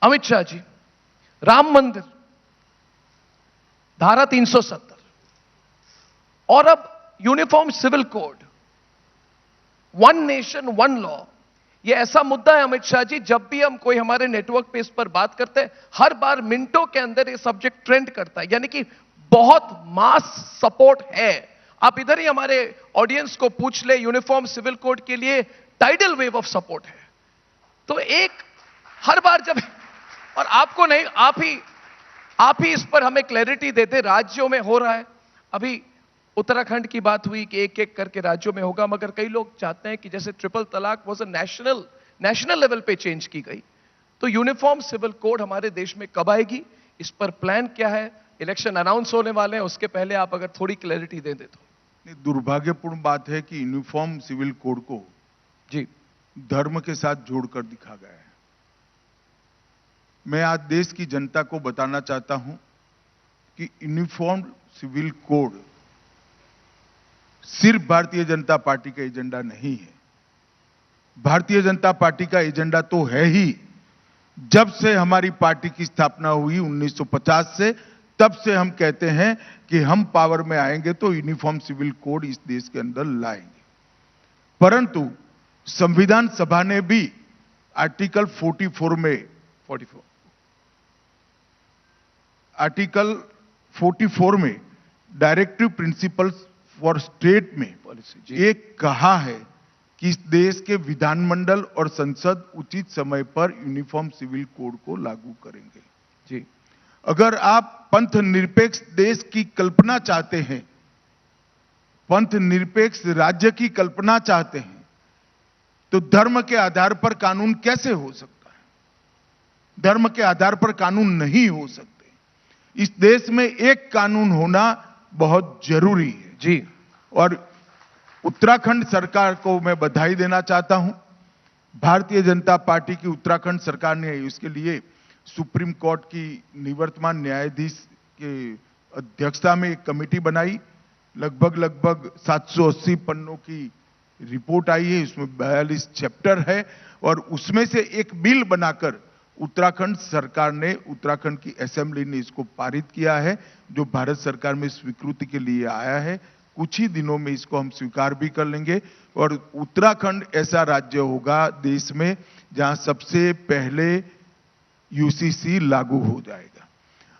अमित शाह जी, राम मंदिर, धारा 370 और अब uniform civil code, one nation one law, यह ऐसा मुद्दा है अमित शाह जी, जब भी हम कोई हमारे नेटवर्क पे इस पर बात करते हैं, हर बार मिनटों के अंदर यह सब्जेक्ट ट्रेंड करता है, यानी कि बहुत मास सपोर्ट है। आप इधर ही हमारे ऑडियंस को पूछ ले, यूनिफॉर्म सिविल कोड के लिए टाइडल वेव ऑफ सपोर्ट है। तो एक हर बार जब, और आपको नहीं, आप ही इस पर हमें क्लैरिटी देते, राज्यों में हो रहा है, अभी उत्तराखंड की बात हुई कि एक एक करके राज्यों में होगा, मगर कई लोग चाहते हैं कि जैसे ट्रिपल तलाक वॉज अ नेशनल लेवल पे चेंज की गई, तो यूनिफॉर्म सिविल कोड हमारे देश में कब आएगी, इस पर प्लान क्या है? इलेक्शन अनाउंस होने वाले हैं, उसके पहले आप अगर थोड़ी क्लैरिटी दे दे तो। दुर्भाग्यपूर्ण बात है कि यूनिफॉर्म सिविल कोड को जी, धर्म के साथ जोड़कर दिखा गया है। मैं आज देश की जनता को बताना चाहता हूं कि यूनिफॉर्म सिविल कोड सिर्फ भारतीय जनता पार्टी का एजेंडा नहीं है। भारतीय जनता पार्टी का एजेंडा तो है ही, जब से हमारी पार्टी की स्थापना हुई 1950 से, तब से हम कहते हैं कि हम पावर में आएंगे तो यूनिफॉर्म सिविल कोड इस देश के अंदर लाएंगे। परंतु संविधान सभा ने भी आर्टिकल 44 में 44 आर्टिकल 44 में डायरेक्टिव प्रिंसिपल्स फॉर स्टेट में एक कहा है कि इस देश के विधानमंडल और संसद उचित समय पर यूनिफॉर्म सिविल कोड को लागू करेंगे। जी, अगर आप पंथ निरपेक्ष देश की कल्पना चाहते हैं, पंथ निरपेक्ष राज्य की कल्पना चाहते हैं, तो धर्म के आधार पर कानून कैसे हो सकता है? धर्म के आधार पर कानून नहीं हो सकते। इस देश में एक कानून होना बहुत जरूरी है। जी, और उत्तराखंड सरकार को मैं बधाई देना चाहता हूं। भारतीय जनता पार्टी की उत्तराखंड सरकार ने इसके लिए सुप्रीम कोर्ट की निवर्तमान न्यायाधीश के अध्यक्षता में एक कमेटी बनाई। लगभग 780 पन्नों की रिपोर्ट आई है, इसमें 42 चैप्टर है, और उसमें से एक बिल बनाकर उत्तराखंड सरकार ने, उत्तराखंड की असेंबली ने इसको पारित किया है, जो भारत सरकार में स्वीकृति के लिए आया है। कुछ ही दिनों में इसको हम स्वीकार भी कर लेंगे, और उत्तराखंड ऐसा राज्य होगा देश में जहां सबसे पहले यूसीसी लागू हो जाएगा।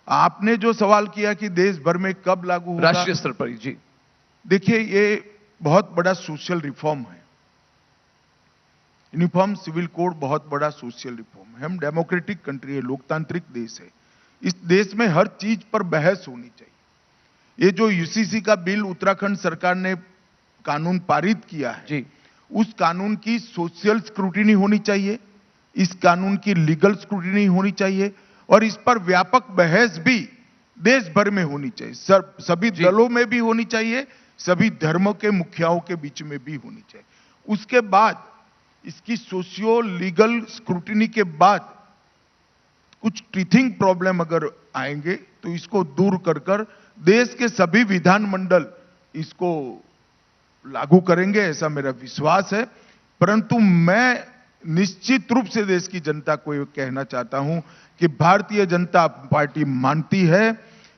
आपने जो सवाल किया कि देश भर में कब लागू होगा, राष्ट्रीय स्तर पर, जी, देखिए ये बहुत बड़ा सोशल रिफॉर्म है। यूनिफॉर्म सिविल कोड बहुत बड़ा सोशल रिफॉर्म है। हम डेमोक्रेटिक कंट्री है, लोकतांत्रिक देश है। इस देश में हर चीज पर बहस होनी चाहिए। ये जो यूसीसी का बिल उत्तराखंड सरकार ने कानून पारित किया है, जी, उस कानून की सोशल स्क्रूटिनी होनी चाहिए, इस कानून की लीगल स्क्रूटिनी होनी चाहिए, और इस पर व्यापक बहस भी देश भर में होनी चाहिए। सभी दलों में भी होनी चाहिए, सभी धर्मों के मुखियाओं के बीच में भी होनी चाहिए। उसके बाद इसकी सोशियो लीगल स्क्रूटिनी के बाद कुछ टीथिंग प्रॉब्लम अगर आएंगे तो इसको दूर कर देश के सभी विधानमंडल इसको लागू करेंगे, ऐसा मेरा विश्वास है। परंतु मैं निश्चित रूप से देश की जनता को यह कहना चाहता हूं कि भारतीय जनता पार्टी मानती है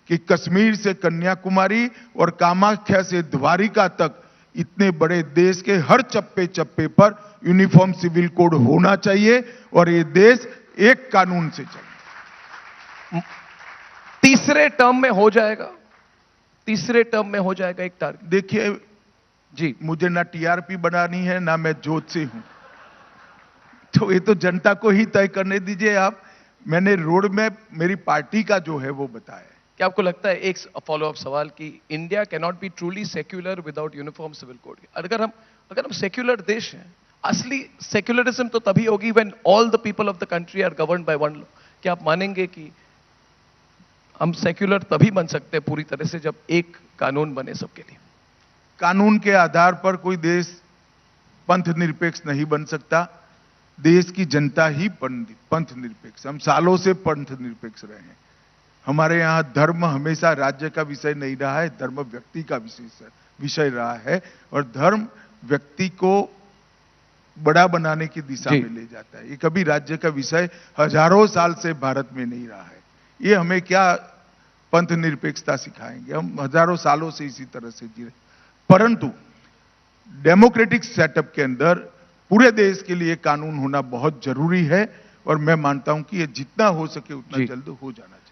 कि कश्मीर से कन्याकुमारी और कामाख्या से द्वारिका तक इतने बड़े देश के हर चप्पे चप्पे पर यूनिफॉर्म सिविल कोड होना चाहिए, और ये देश एक कानून से चले। तीसरे टर्म में हो जाएगा, तीसरे टर्म में हो जाएगा एक टारगेट। देखिए जी, मुझे ना टीआरपी बनानी है, ना मैं जोशी हूं, तो ये तो जनता को ही तय करने दीजिए आप। मैंने रोड मैप मेरी पार्टी का जो है वो बताया है। क्या आपको लगता है, एक फॉलो अप सवाल, कि India can not be truly secular without uniform civil code? अगर हम सेक्युलर देश हैं, असली सेक्युलरिज्म तो तभी होगी when all the people of the country are governed by one law. क्या आप मानेंगे कि हम सेक्युलर तभी बन सकते हैं पूरी तरह से जब एक कानून बने सबके लिए? कानून के आधार पर कोई देश पंथ निरपेक्ष नहीं बन सकता। देश की जनता ही पंथ निरपेक्ष। हम सालों से पंथ निरपेक्ष रहे हैं। हमारे यहां धर्म हमेशा राज्य का विषय नहीं रहा है, धर्म व्यक्ति का विषय रहा है, और धर्म व्यक्ति को बड़ा बनाने की दिशा जी। में ले जाता है। ये कभी राज्य का विषय हजारों साल से भारत में नहीं रहा है। ये हमें क्या पंथ निरपेक्षता सिखाएंगे? हम हजारों सालों से इसी तरह से जी रहे। परंतु डेमोक्रेटिक सेटअप के अंदर पूरे देश के लिए कानून होना बहुत जरूरी है और मैं मानता हूं कि ये जितना हो सके उतना जी। जल्द हो जाना चाहिए।